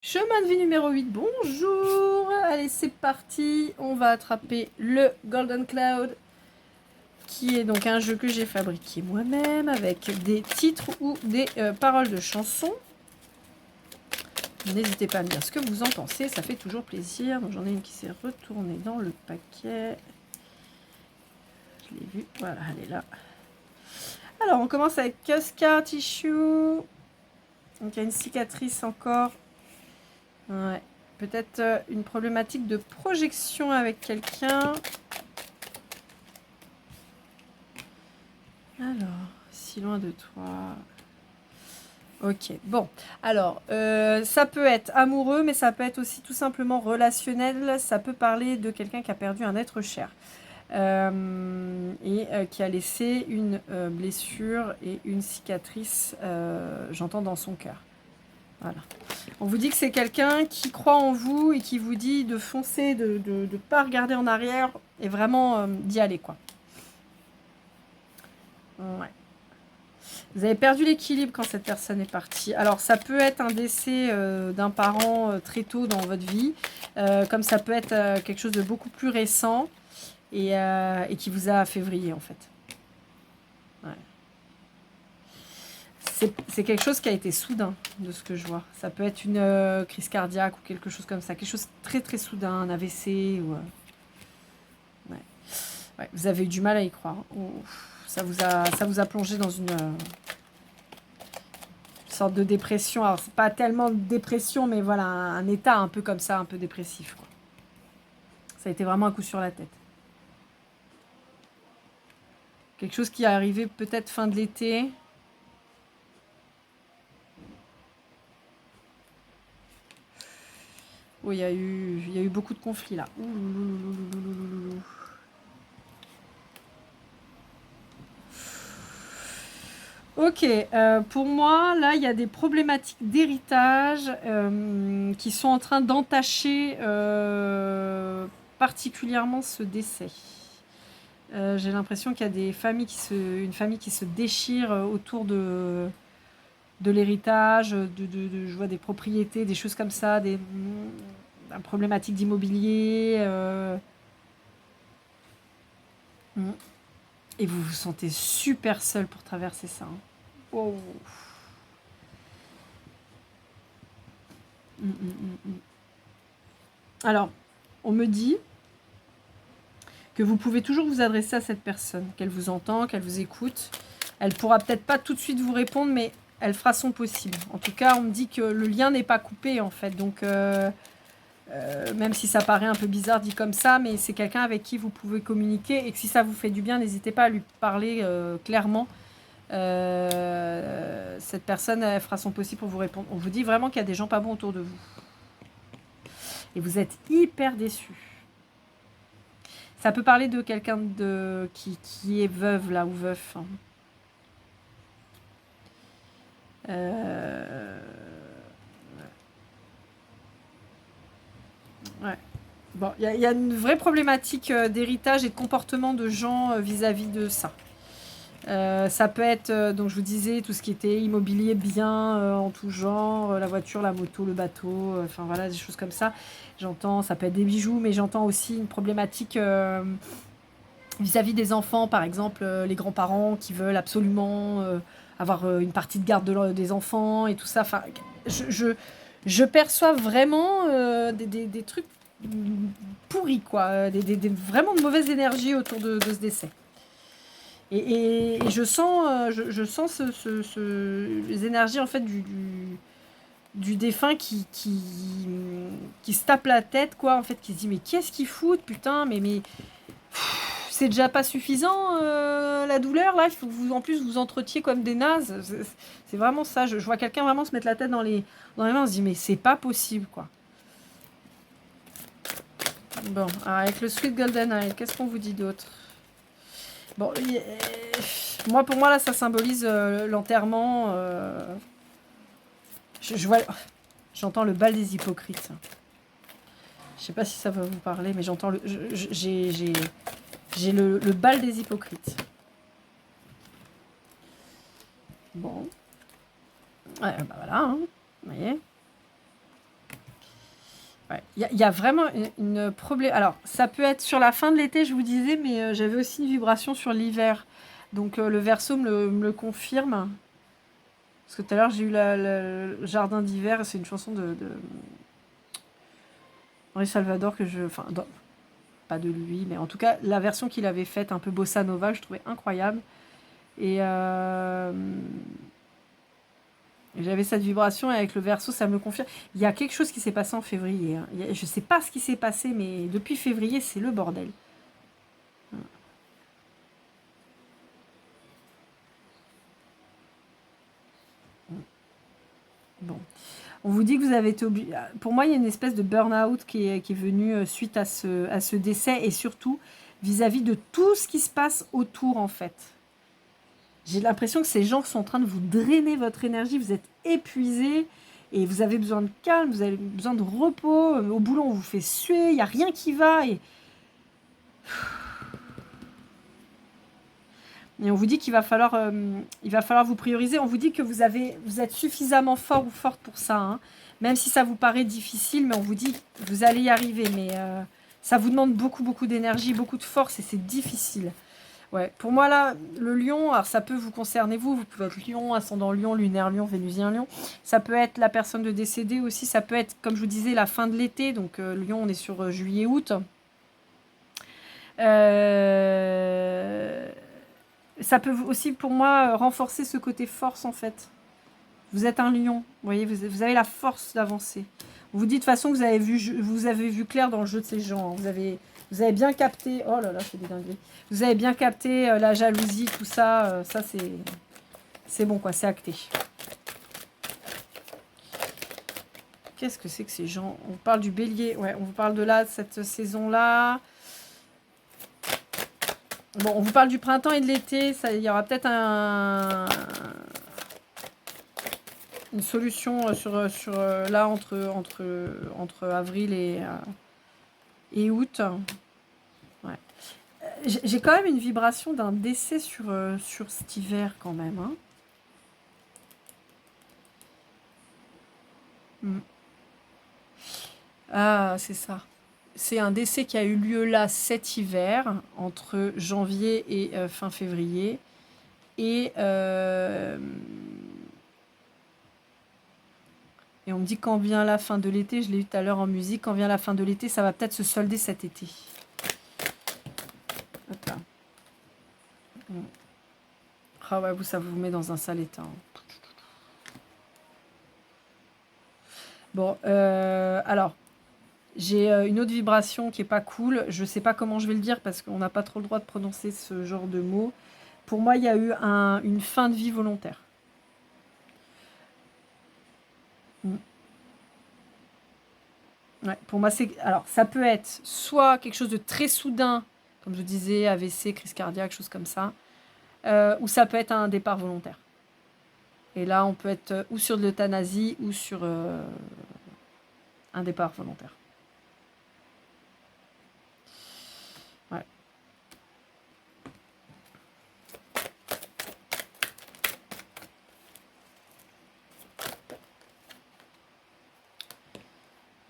Chemin de vie numéro 8, bonjour. Allez, c'est parti. On va attraper le Golden Cloud, qui est donc un jeu que j'ai fabriqué moi-même avec des titres ou des paroles de chansons. N'hésitez pas à me dire ce que vous en pensez, ça fait toujours plaisir. Donc j'en ai une qui s'est retournée dans le paquet. Je l'ai vue, voilà, elle est là. Alors, on commence avec Scar Tissue. Donc il y a une cicatrice encore. Ouais. Peut-être une problématique de projection avec quelqu'un. Alors, si loin de toi. Ok, bon. Alors, ça peut être amoureux, mais ça peut être aussi tout simplement relationnel. Ça peut parler de quelqu'un qui a perdu un être cher. Et qui a laissé une blessure et une cicatrice, j'entends, dans son cœur. Voilà. On vous dit que c'est quelqu'un qui croit en vous et qui vous dit de foncer, de ne pas regarder en arrière et vraiment d'y aller, quoi. Ouais. Vous avez perdu l'équilibre quand cette personne est partie. Alors, ça peut être un décès d'un parent très tôt dans votre vie, comme ça peut être quelque chose de beaucoup plus récent et qui vous a fait vriller, en fait. Ouais. C'est quelque chose qui a été soudain, de ce que je vois. Ça peut être une crise cardiaque ou quelque chose comme ça. Quelque chose de très très soudain, un AVC. Ou, ouais. Ouais, vous avez eu du mal à y croire. Ça vous a plongé dans une sorte de dépression. Alors, c'est pas tellement de dépression, mais voilà, un état un peu comme ça, un peu dépressif, quoi. Ça a été vraiment un coup sur la tête. Quelque chose qui est arrivé peut-être fin de l'été. Oh, il y a eu beaucoup de conflits là. Ok, pour moi, là, il y a des problématiques d'héritage qui sont en train d'entacher particulièrement ce décès. J'ai l'impression qu'il y a une famille qui se déchire autour de l'héritage, je vois des propriétés, des choses comme ça, des problématiques d'immobilier. Et vous vous sentez super seul pour traverser ça. Hein. Wow. Alors, on me dit que vous pouvez toujours vous adresser à cette personne, qu'elle vous entend, qu'elle vous écoute. Elle pourra peut-être pas tout de suite vous répondre, mais elle fera son possible. En tout cas, on me dit que le lien n'est pas coupé, en fait. Donc, même si ça paraît un peu bizarre dit comme ça, mais c'est quelqu'un avec qui vous pouvez communiquer et que si ça vous fait du bien, n'hésitez pas à lui parler clairement. Cette personne, elle fera son possible pour vous répondre. On vous dit vraiment qu'il y a des gens pas bons autour de vous. Et vous êtes hyper déçus. Ça peut parler de quelqu'un qui est veuve là ou veuf. Hein. Ouais. Bon, il y a une vraie problématique d'héritage et de comportement de gens vis-à-vis de ça. Ça peut être, donc je vous disais, tout ce qui était immobilier, bien en tout genre, la voiture, la moto, le bateau, enfin voilà, des choses comme ça. J'entends, ça peut être des bijoux, mais j'entends aussi une problématique vis-à-vis des enfants, par exemple, les grands-parents qui veulent absolument avoir une partie de garde des enfants et tout ça. Enfin, je perçois vraiment des trucs pourris, quoi, vraiment de mauvaises énergies autour de ce décès. Et je sens, les énergies en fait du défunt qui se tape la tête, quoi, en fait, qui se dit mais qu'est-ce qu'ils foutent, putain, mais c'est déjà pas suffisant la douleur là, il faut que vous en plus vous entretiez comme des nazes. C'est vraiment ça. Je vois quelqu'un vraiment se mettre la tête dans les mains, on se dit mais c'est pas possible, quoi. Bon, alors avec le Sweet Golden Eye, qu'est-ce qu'on vous dit d'autre? Bon, pour moi là, ça symbolise l'enterrement. J'entends le bal des hypocrites. Je sais pas si ça va vous parler, mais j'entends j'ai le bal des hypocrites. Bon. Ouais, bah voilà, hein. Vous voyez. Il y a vraiment une problème. Alors, ça peut être sur la fin de l'été, je vous disais, mais j'avais aussi une vibration sur l'hiver. Donc, le Verseau me le confirme. Parce que tout à l'heure, j'ai eu le jardin d'hiver, et c'est une chanson de Henri Salvador que je. Enfin, pas de lui, mais en tout cas, la version qu'il avait faite, un peu bossa nova, je trouvais incroyable. Et j'avais cette vibration, et avec le Verseau, ça me le confirme. Il y a quelque chose qui s'est passé en février. Hein. Je ne sais pas ce qui s'est passé, mais depuis février, c'est le bordel. Bon. On vous dit que vous avez été obligé. Pour moi, il y a une espèce de burn-out qui est venu suite à ce décès, et surtout vis-à-vis de tout ce qui se passe autour, en fait. J'ai l'impression que ces gens sont en train de vous drainer votre énergie, vous êtes épuisé et vous avez besoin de calme, vous avez besoin de repos. Au boulot, on vous fait suer, il n'y a rien qui va. Et on vous dit qu'il va falloir, vous prioriser. On vous dit que vous êtes suffisamment fort ou forte pour ça. Hein. Même si ça vous paraît difficile, mais on vous dit que vous allez y arriver. Mais ça vous demande beaucoup, beaucoup d'énergie, beaucoup de force, et c'est difficile. Ouais, pour moi là, le lion, alors ça peut vous concerner vous pouvez être lion, ascendant lion, lunaire lion, vénusien lion. Ça peut être la personne de décédée aussi, ça peut être, comme je vous disais, la fin de l'été, donc lion, on est sur juillet-août. Ça peut aussi, pour moi, renforcer ce côté force en fait. Vous êtes un lion, vous voyez, vous avez la force d'avancer. On vous dit de toute façon que vous avez vu clair dans le jeu de ces gens. Hein. Vous avez bien capté. Oh là là, je fais des dingueries. Vous avez bien capté la jalousie, tout ça. Ça, c'est bon, quoi. C'est acté. Qu'est-ce que c'est que ces gens? On parle du bélier. Ouais, on vous parle de là, de cette saison-là. Bon, on vous parle du printemps et de l'été. Il y aura peut-être une solution sur là entre avril et août. Ouais. J'ai quand même une vibration d'un décès sur cet hiver quand même. Hein. Ah, c'est ça. C'est un décès qui a eu lieu là cet hiver, entre janvier et fin février. Et on me dit quand vient la fin de l'été, je l'ai eu tout à l'heure en musique, quand vient la fin de l'été, ça va peut-être se solder cet été. Hop là. Ah ouais, ça vous met dans un sale état. Hein. Bon, alors, j'ai une autre vibration qui est pas cool. Je sais pas comment je vais le dire parce qu'on n'a pas trop le droit de prononcer ce genre de mots. Pour moi, il y a eu une fin de vie volontaire. Ouais, pour moi, alors, ça peut être soit quelque chose de très soudain, comme je disais, AVC, crise cardiaque, chose comme ça, ou ça peut être un départ volontaire. Et là, on peut être ou sur de l'euthanasie ou sur un départ volontaire. Ouais.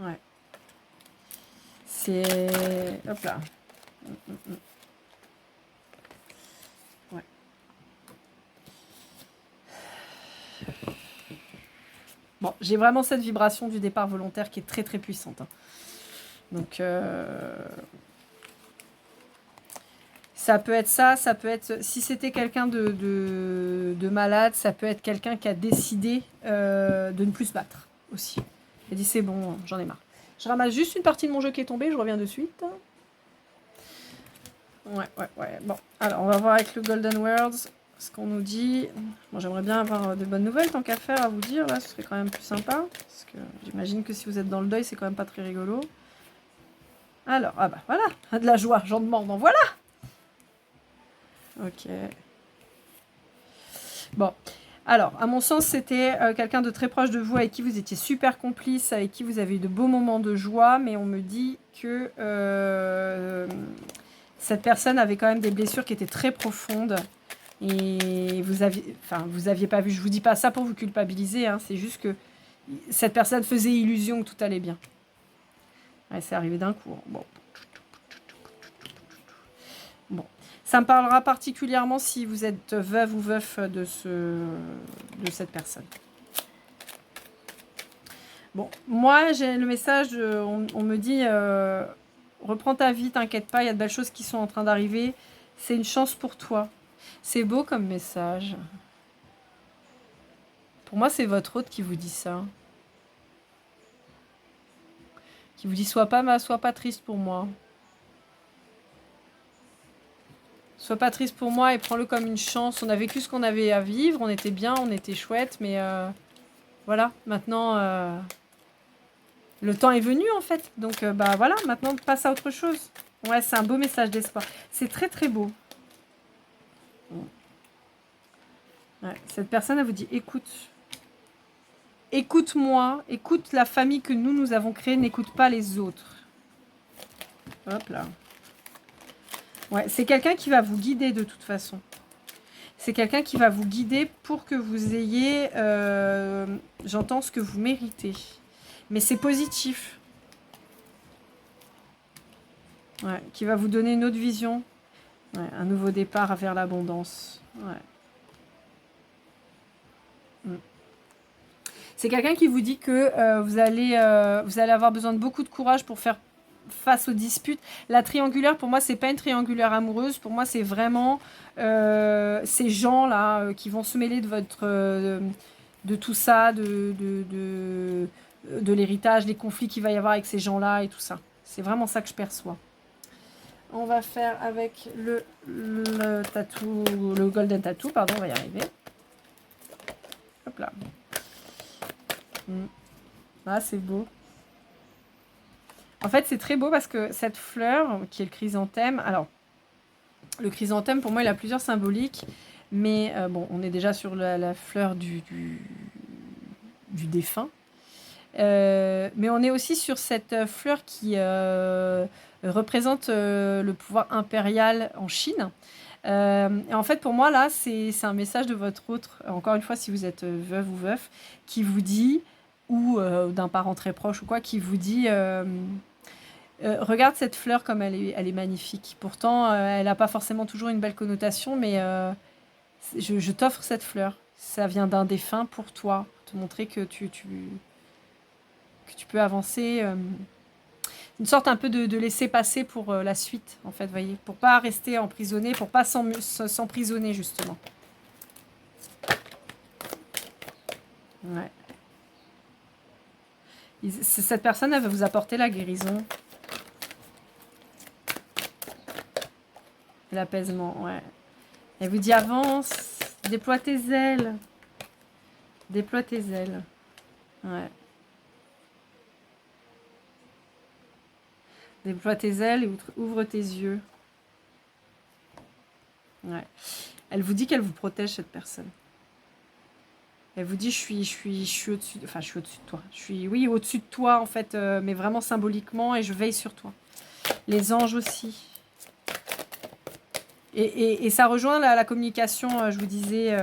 Ouais. C'est... Hop là. Ouais. Bon, j'ai vraiment cette vibration du départ volontaire qui est très très puissante. Hein. Donc, ça peut être ça peut être... Si c'était quelqu'un de malade, ça peut être quelqu'un qui a décidé de ne plus se battre aussi. Il a dit c'est bon, j'en ai marre. Je ramasse juste une partie de mon jeu qui est tombée, je reviens de suite. Ouais. Bon, alors on va voir avec le Golden Words ce qu'on nous dit. Moi j'aimerais bien avoir de bonnes nouvelles tant qu'à faire à vous dire, là ce serait quand même plus sympa. Parce que j'imagine que si vous êtes dans le deuil, c'est quand même pas très rigolo. Alors, ah bah voilà, de la joie, j'en demande, en voilà. Ok. Bon, alors, à mon sens, c'était quelqu'un de très proche de vous, avec qui vous étiez super complice, avec qui vous avez eu de beaux moments de joie, mais on me dit que cette personne avait quand même des blessures qui étaient très profondes, et vous aviez pas vu, je vous dis pas ça pour vous culpabiliser, hein, c'est juste que cette personne faisait illusion que tout allait bien. Ouais, c'est arrivé d'un coup. Bon. Bon. Ça me parlera particulièrement si vous êtes veuve ou veuf de cette personne. Bon, moi, j'ai le message, on me dit, reprends ta vie, t'inquiète pas, il y a de belles choses qui sont en train d'arriver. C'est une chance pour toi. C'est beau comme message. Pour moi, c'est votre hôte qui vous dit ça. Qui vous dit, sois pas triste pour moi. Sois pas triste pour moi et prends-le comme une chance. On a vécu ce qu'on avait à vivre, on était bien, on était chouette, mais voilà, maintenant, le temps est venu en fait. Donc, bah voilà, maintenant, passe à autre chose. Ouais, c'est un beau message d'espoir. C'est très très beau. Ouais, cette personne, elle vous dit, écoute, écoute-moi, écoute la famille que nous avons créée, n'écoute pas les autres. Hop là. Ouais, c'est quelqu'un qui va vous guider de toute façon. C'est quelqu'un qui va vous guider pour que vous ayez, j'entends, ce que vous méritez. Mais c'est positif. Ouais, qui va vous donner une autre vision. Ouais, un nouveau départ vers l'abondance. Ouais. C'est quelqu'un qui vous dit que vous allez avoir besoin de beaucoup de courage pour faire face aux disputes. La triangulaire, pour moi, c'est pas une triangulaire amoureuse. Pour moi, c'est vraiment ces gens-là qui vont se mêler de votre, de tout ça, de l'héritage, les conflits qu'il va y avoir avec ces gens-là et tout ça. C'est vraiment ça que je perçois. On va faire avec le tatou, le golden tattoo, pardon, on va y arriver. Hop là. Ah, c'est beau. En fait, c'est très beau parce que cette fleur, qui est le chrysanthème, alors, le chrysanthème, pour moi, il a plusieurs symboliques, mais bon, on est déjà sur la fleur du défunt. Mais on est aussi sur cette fleur qui représente le pouvoir impérial en Chine. Et en fait, pour moi, là, c'est un message de votre autre, encore une fois, si vous êtes veuve ou veuf, qui vous dit, ou d'un parent très proche ou quoi, qui vous dit regarde cette fleur comme elle est magnifique. Pourtant, elle n'a pas forcément toujours une belle connotation, mais je t'offre cette fleur. Ça vient d'un défunt pour toi, pour te montrer que tu peux avancer. Une sorte un peu de laisser passer pour la suite, en fait, voyez, pour pas rester emprisonné, pour pas s'emprisonner, justement. Ouais. Cette personne, elle va vous apporter la guérison. L'apaisement, ouais. Elle vous dit avance, déploie tes ailes. Déploie tes ailes. Ouais. Déploie tes ailes et ouvre tes yeux. Ouais. Elle vous dit qu'elle vous protège, cette personne. Elle vous dit je suis au-dessus, enfin je suis au-dessus de toi. Je suis, oui, au-dessus de toi en fait, mais vraiment symboliquement, et je veille sur toi. Les anges aussi. Et ça rejoint la communication, je vous disais,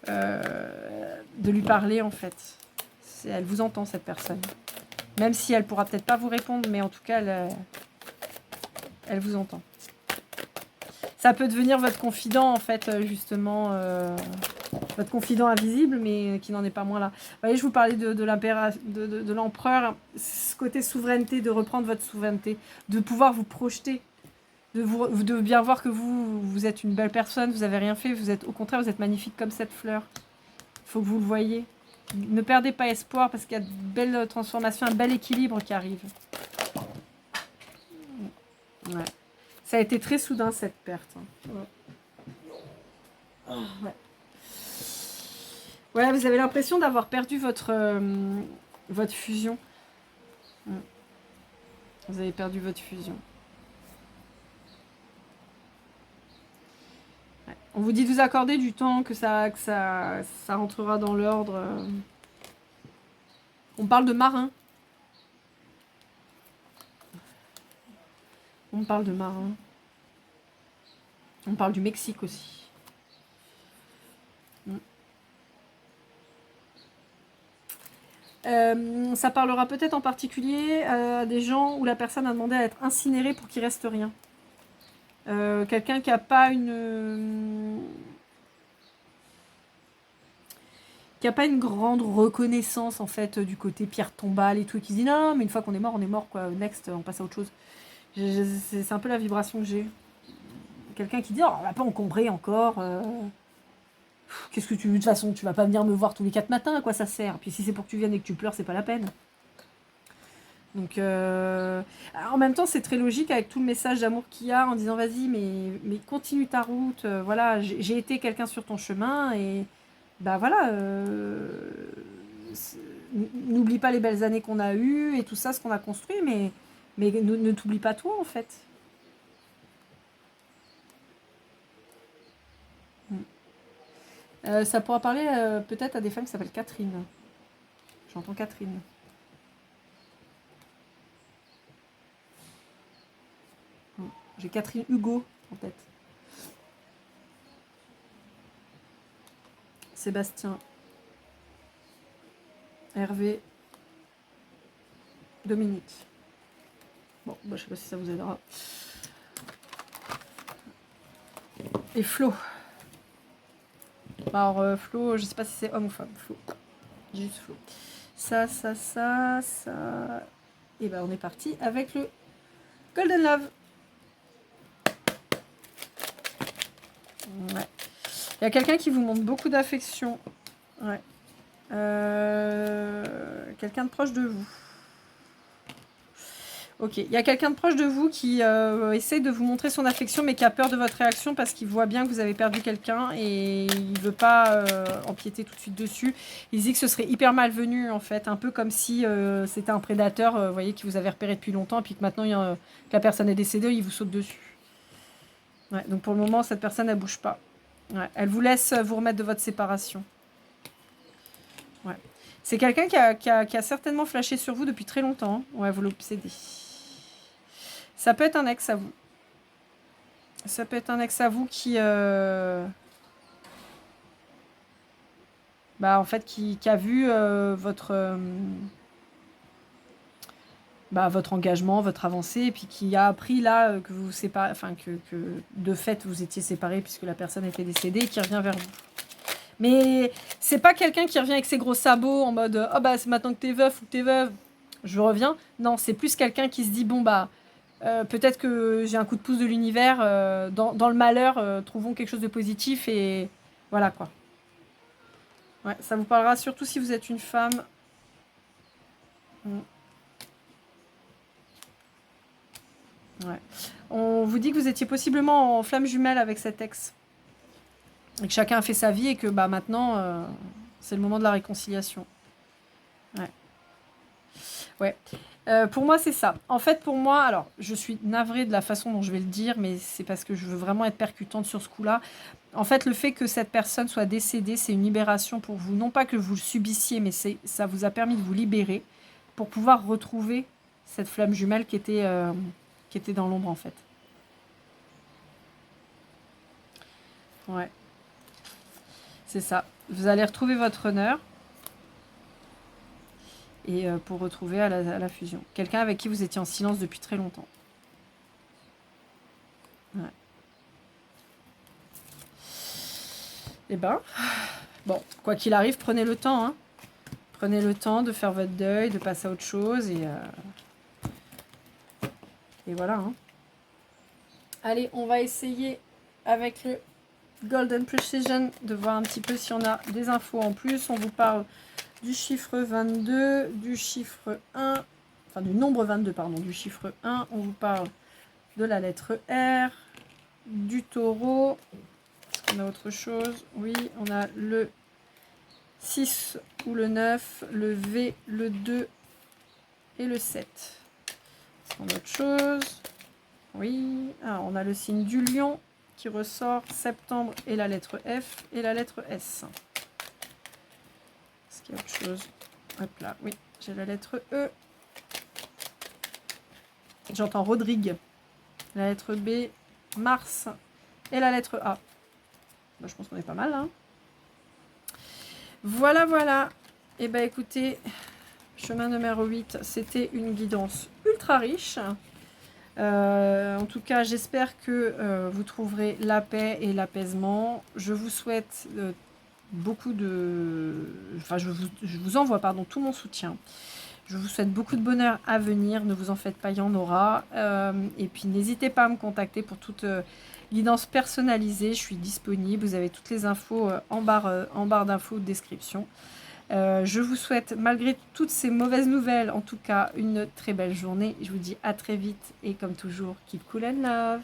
de lui parler en fait. Elle vous entend, cette personne. Même si elle pourra peut-être pas vous répondre, mais en tout cas, elle vous entend. Ça peut devenir votre confident en fait, justement, votre confident invisible, mais qui n'en est pas moins là. Vous voyez, je vous parlais de l'empereur, ce côté souveraineté, de reprendre votre souveraineté, de pouvoir vous projeter, de bien voir que vous êtes une belle personne, vous n'avez rien fait, au contraire, vous êtes magnifique comme cette fleur. Il faut que vous le voyez. Ne perdez pas espoir parce qu'il y a de belles transformations, un bel équilibre qui arrive. Ouais. Ça a été très soudain, cette perte. Ouais. Ouais, vous avez l'impression d'avoir perdu votre fusion. Vous avez perdu votre fusion. Ouais. On vous dit de vous accorder du temps, que ça rentrera dans l'ordre. On parle de marin. On parle de marin. On parle du Mexique aussi. Ça parlera peut-être en particulier à des gens où la personne a demandé à être incinérée pour qu'il reste rien. Quelqu'un qui n'a pas une grande reconnaissance en fait du côté pierre tombale et tout, et qui se dit non mais une fois qu'on est mort quoi, next, on passe à autre chose. C'est un peu la vibration que j'ai. Quelqu'un qui dit oh, on va pas encombrer encore. Qu'est-ce que tu veux de toute façon, tu vas pas venir me voir tous les 4 matins, à quoi ça sert? Puis si c'est pour que tu viennes et que tu pleures, c'est pas la peine. Donc, en même temps, c'est très logique avec tout le message d'amour qu'il y a en disant vas-y, mais continue ta route. Voilà, j'ai été quelqu'un sur ton chemin et bah voilà. N'oublie pas les belles années qu'on a eues et tout ça, ce qu'on a construit, mais ne t'oublie pas toi en fait. Ça pourra parler peut-être à des femmes qui s'appellent Catherine. J'entends Catherine. J'ai Catherine Hugo en tête. Sébastien. Hervé. Dominique. Bon, bah, je sais pas si ça vous aidera. Et Flo. Alors, Flo, je sais pas si c'est homme ou femme. Flo. Juste Flo. Ça. Et ben, on est parti avec le Golden Love. Ouais. Il y a quelqu'un qui vous montre beaucoup d'affection. Ouais. Quelqu'un de proche de vous. Ok, il y a quelqu'un de proche de vous qui essaie de vous montrer son affection mais qui a peur de votre réaction parce qu'il voit bien que vous avez perdu quelqu'un et il ne veut pas empiéter tout de suite dessus. Il dit que ce serait hyper malvenu en fait, un peu comme si c'était un prédateur, vous voyez, qui vous avait repéré depuis longtemps et puis que maintenant que la personne est décédée, il vous saute dessus. Ouais, donc pour le moment, cette personne, elle bouge pas. Ouais, elle vous laisse vous remettre de votre séparation. Ouais. C'est quelqu'un qui a certainement flashé sur vous depuis très longtemps. Ouais, vous l'obsédez. Ça peut être un ex à vous. Ça peut être un ex à vous qui... bah, en fait, qui a vu votre engagement, votre avancée, et puis qui a appris là que vous séparez, enfin que de fait vous étiez séparés puisque la personne était décédée et qui revient vers vous. Mais c'est pas quelqu'un qui revient avec ses gros sabots en mode oh bah c'est maintenant que t'es veuf ou que t'es veuve, je reviens. Non, c'est plus quelqu'un qui se dit bon bah peut-être que j'ai un coup de pouce de l'univers, dans le malheur, trouvons quelque chose de positif et voilà quoi. Ouais, ça vous parlera surtout si vous êtes une femme. Ouais. On vous dit que vous étiez possiblement en flamme jumelle avec cet ex. Et que chacun a fait sa vie et que bah, maintenant, c'est le moment de la réconciliation. Ouais. Ouais. Pour moi, c'est ça. En fait, pour moi, alors, je suis navrée de la façon dont je vais le dire, mais c'est parce que je veux vraiment être percutante sur ce coup-là. En fait, le fait que cette personne soit décédée, c'est une libération pour vous. Non pas que vous le subissiez, mais ça vous a permis de vous libérer pour pouvoir retrouver cette flamme jumelle qui était dans l'ombre, en fait. Ouais. C'est ça. Vous allez retrouver votre honneur. Et pour retrouver à la fusion. Quelqu'un avec qui vous étiez en silence depuis très longtemps. Ouais. Et ben, bon, quoi qu'il arrive, prenez le temps. Hein. Prenez le temps de faire votre deuil, de passer à autre chose. Et voilà. Hein. Allez, on va essayer avec le Golden Precision de voir un petit peu si on a des infos en plus. On vous parle du chiffre 22, du chiffre 1, enfin du nombre 22, pardon, du chiffre 1. On vous parle de la lettre R, du taureau. Est-ce qu'on a autre chose? Oui, on a le 6 ou le 9, le V, le 2 et le 7. Est-ce qu'on a autre chose? Oui, alors on a le signe du lion qui ressort, septembre et la lettre F et la lettre S. Est-ce qu'il y a autre chose? Hop là, oui, j'ai la lettre E. J'entends Rodrigue. La lettre B, Mars et la lettre A. Bah, je pense qu'on est pas mal. Hein. Voilà, voilà. Et ben écoutez, chemin numéro 8, c'était une guidance ultra riche. En tout cas, j'espère que vous trouverez la paix et l'apaisement. Je vous souhaite beaucoup de... Enfin, je vous envoie tout mon soutien. Je vous souhaite beaucoup de bonheur à venir. Ne vous en faites pas, il y en aura. Et puis, n'hésitez pas à me contacter pour toute guidance personnalisée. Je suis disponible. Vous avez toutes les infos en barre d'infos de description. Je vous souhaite, malgré toutes ces mauvaises nouvelles, en tout cas, une très belle journée. Je vous dis à très vite et comme toujours, keep cool and love.